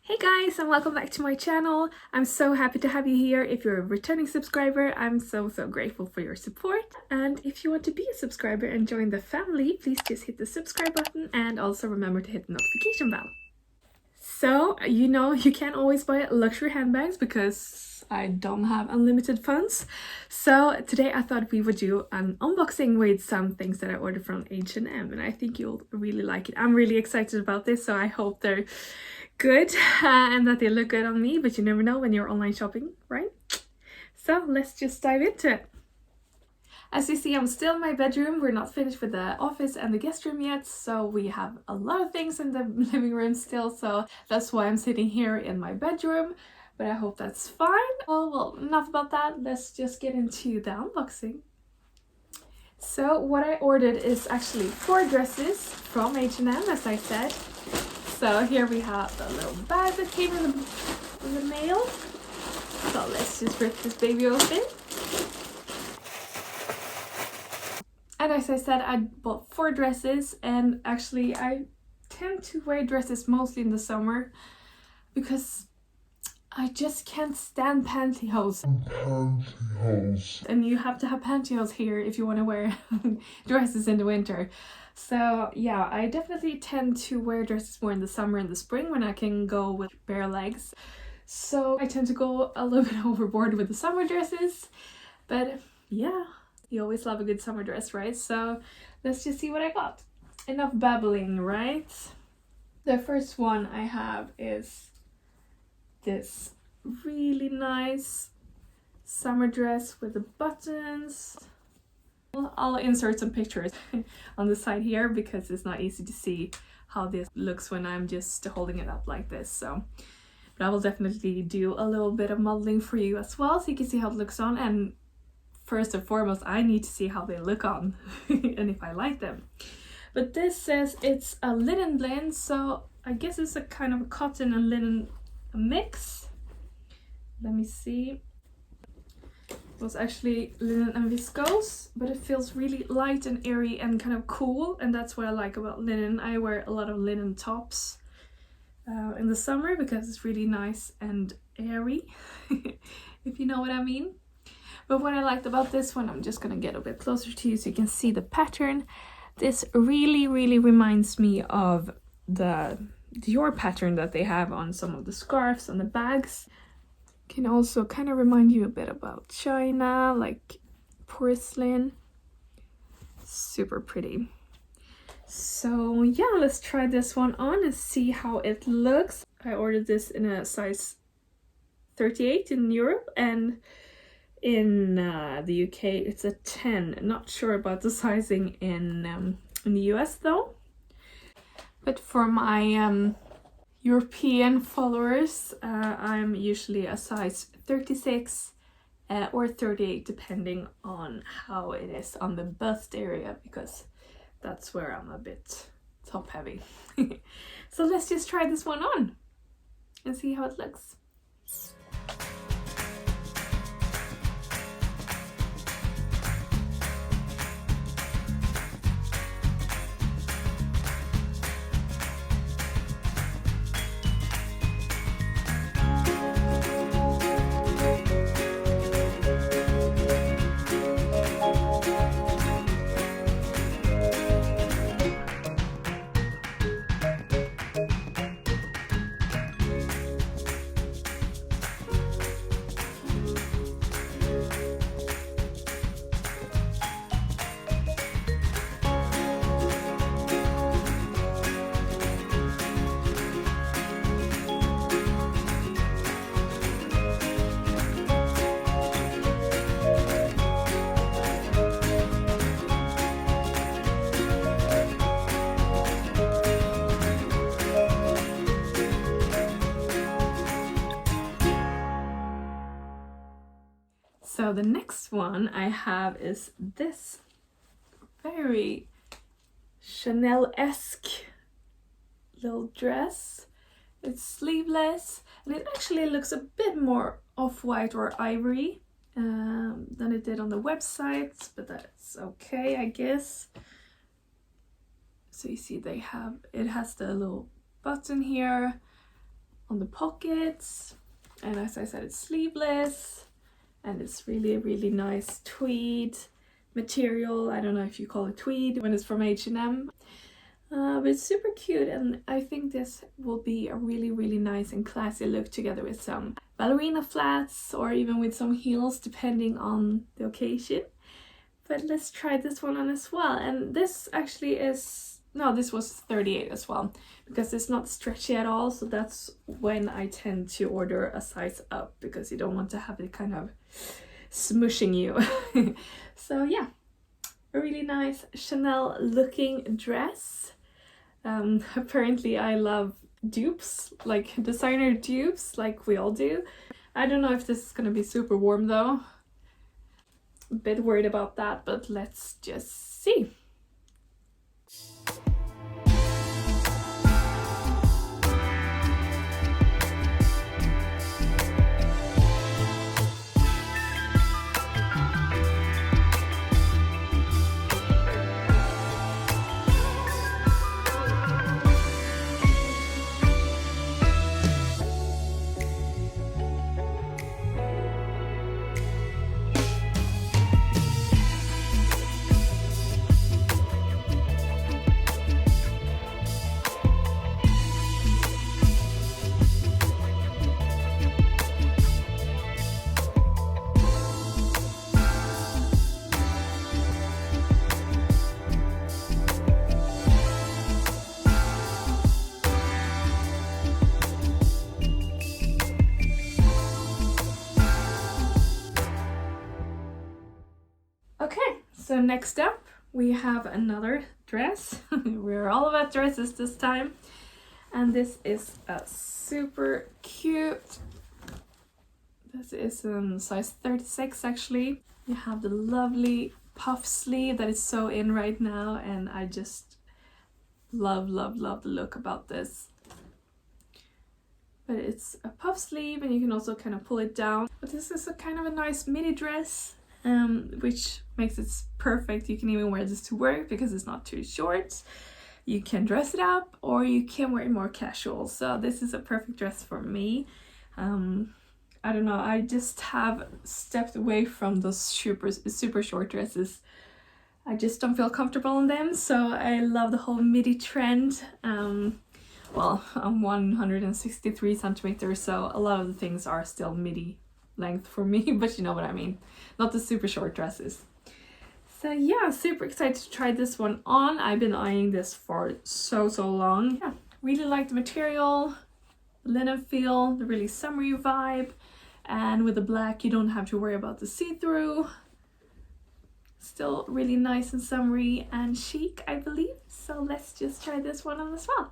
Hey guys, and welcome back to my channel. I'm so happy to have you here. If you're a returning subscriber, I'm so grateful for your support. And if you want to be a subscriber and join the family, please just hit the subscribe button and also remember to hit the notification bell. So, you can't always buy luxury handbags because I don't have unlimited funds. So today I thought we would do an unboxing with some things that I ordered from H&M, and I think you'll really like it. I'm really excited about this, so I hope they're good and that they look good on me, but you never know when you're online shopping, right? So let's just dive into it. As you see, I'm still in my bedroom. We're not finished with the office and the guest room yet, so we have a lot of things in the living room still, so that's why I'm sitting here in my bedroom, but I hope that's fine. Oh, well, enough about that. Let's just get into the unboxing. So what I ordered is actually 4 dresses from H&M, as I said. So here we have the little bag that came in the mail. So let's just rip this baby open. And as I said, I bought 4 dresses, and actually I tend to wear dresses mostly in the summer because I just can't stand pantyhose. And you have to have pantyhose here if you want to wear dresses in the winter. So yeah, I definitely tend to wear dresses more in the summer and the spring when I can go with bare legs. So I tend to go a little bit overboard with the summer dresses. But yeah, you always love a good summer dress, right? So let's just see what I got. Enough babbling, right? The first one I have is this really nice summer dress with the buttons. I'll insert some pictures on the side here because it's not easy to see how this looks when I'm just holding it up like this. So, but I will definitely do a little bit of modeling for you as well, so you can see how it looks on. And first and foremost, I need to see how they look on and if I like them. But this says it's a linen blend, so I guess it's a kind of a cotton and linen mix. Let me see. It was actually linen and viscose, but it feels really light and airy and kind of cool, and that's what I like about linen. I wear a lot of linen tops in the summer because it's really nice and airy, if you know what I mean. But what I liked about this one, I'm just gonna get a bit closer to you so you can see the pattern. This really reminds me of the Dior pattern that they have on some of the scarves and the bags. Can also kind of remind you a bit about China, like porcelain. Super pretty. So yeah, let's try this one on and see how it looks. I ordered this in a size 38 in Europe, and in the UK it's a 10. Not sure about the sizing in the US though. But for my European followers, I'm usually a size 36 or 38 depending on how it is on the bust area, because that's where I'm a bit top heavy. So let's just try this one on and see how it looks. So the next one I have is this very Chanel-esque little dress. It's sleeveless, and it actually looks a bit more off-white or ivory than it did on the website, but that's okay, I guess. So you see it has the little button here, on the pockets, and as I said, it's sleeveless, and it's really, really nice tweed material. I don't know if you call it tweed when it's from H&M. But it's super cute, and I think this will be a really, really nice and classy look together with some ballerina flats or even with some heels depending on the occasion. But let's try this one on as well. And this actually is, no, this was 38 as well, because it's not stretchy at all. So that's when I tend to order a size up, because you don't want to have it kind of smushing you. So yeah, a really nice Chanel looking dress. Apparently I love dupes, like designer dupes, like we all do. I don't know if this is gonna be super warm though. A bit worried about that, but let's just see. Okay, so next up we have another dress. We're all about dresses this time. And this is a super cute. This is size 36 actually. You have the lovely puff sleeve that is so in right now, and I just love, love, love the look about this. But it's a puff sleeve and you can also kind of pull it down. But this is a kind of a nice midi dress. Which makes it perfect. You can even wear this to work because it's not too short. You can dress it up or you can wear it more casual. So this is a perfect dress for me. I don't know, I just have stepped away from those super short dresses. I just don't feel comfortable in them, so I love the whole midi trend. Well, I'm 163 centimeters, so a lot of the things are still midi length for me, but you know what I mean, not the super short dresses. So yeah, super excited to try this one on. I've been eyeing this for so long. Yeah, really like the material, the linen feel, the really summery vibe, and with the black you don't have to worry about the see-through. Still really nice and summery and chic, I believe. So let's just try this one on as well.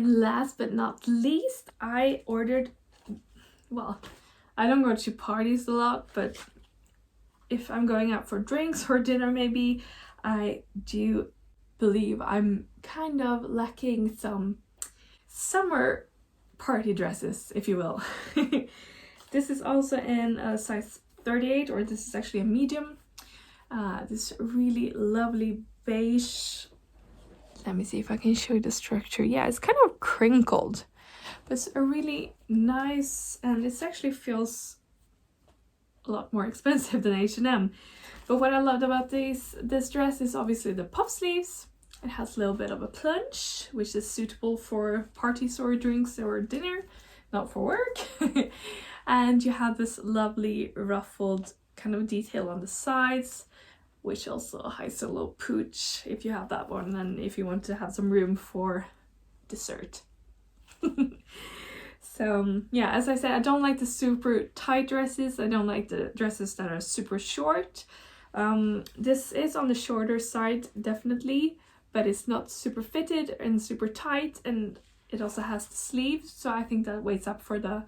Last but not least, I ordered, well, I don't go to parties a lot, but if I'm going out for drinks or dinner maybe, I do believe I'm kind of lacking some summer party dresses, if you will. This is also in a size 38, or this is actually a medium. This really lovely beige. Let me see if I can show you the structure. Yeah, it's kind of crinkled, but it's a really nice, and it actually feels a lot more expensive than H&M. But what I loved about this dress is obviously the puff sleeves. It has a little bit of a plunge, which is suitable for parties or drinks or dinner, not for work. And you have this lovely ruffled kind of detail on the sides, which also hides a little pooch if you have that one, and if you want to have some room for dessert. So yeah, as I said, I don't like the super tight dresses. I don't like the dresses that are super short. This is on the shorter side, definitely, but it's not super fitted and super tight, and it also has the sleeves, so I think that weighs up for the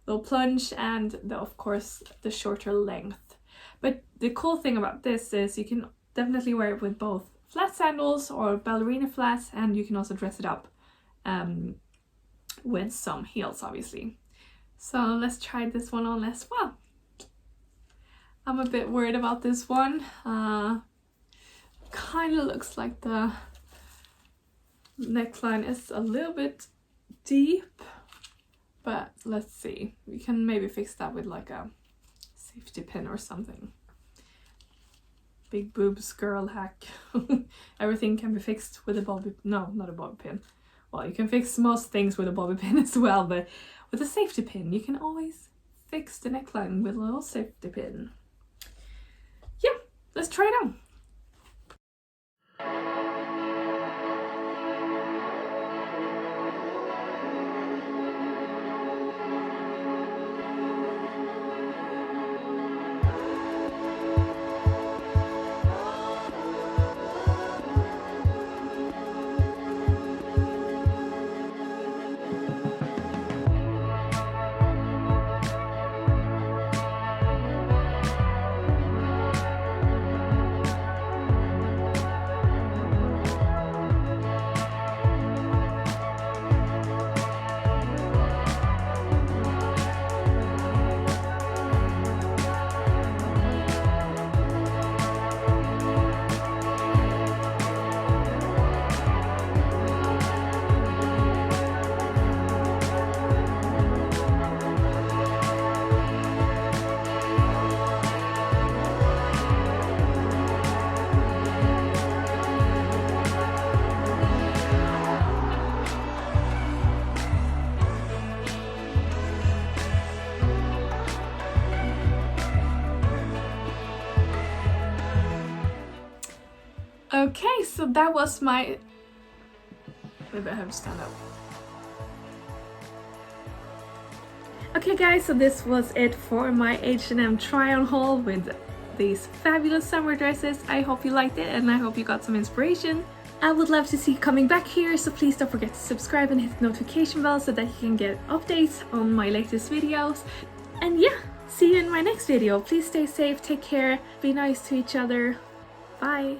little plunge and of course the shorter length. But the cool thing about this is you can definitely wear it with both flat sandals or ballerina flats, and you can also dress it up with some heels, obviously. So let's try this one on as well. I'm a bit worried about this one. Kind of looks like the neckline is a little bit deep, but let's see. We can maybe fix that with like a safety pin or something. Big boobs girl hack. Everything can be fixed with a bobby, no, not a bobby pin. Well, you can fix most things with a bobby pin as well, but with a safety pin you can always fix the neckline with a little safety pin. Yeah, let's try it on. Okay, so that was my... Maybe I have to stand up. Okay guys, so this was it for my H&M try on haul with these fabulous summer dresses. I hope you liked it and I hope you got some inspiration. I would love to see you coming back here, so please don't forget to subscribe and hit the notification bell so that you can get updates on my latest videos. And yeah, see you in my next video. Please stay safe, take care, be nice to each other. Bye!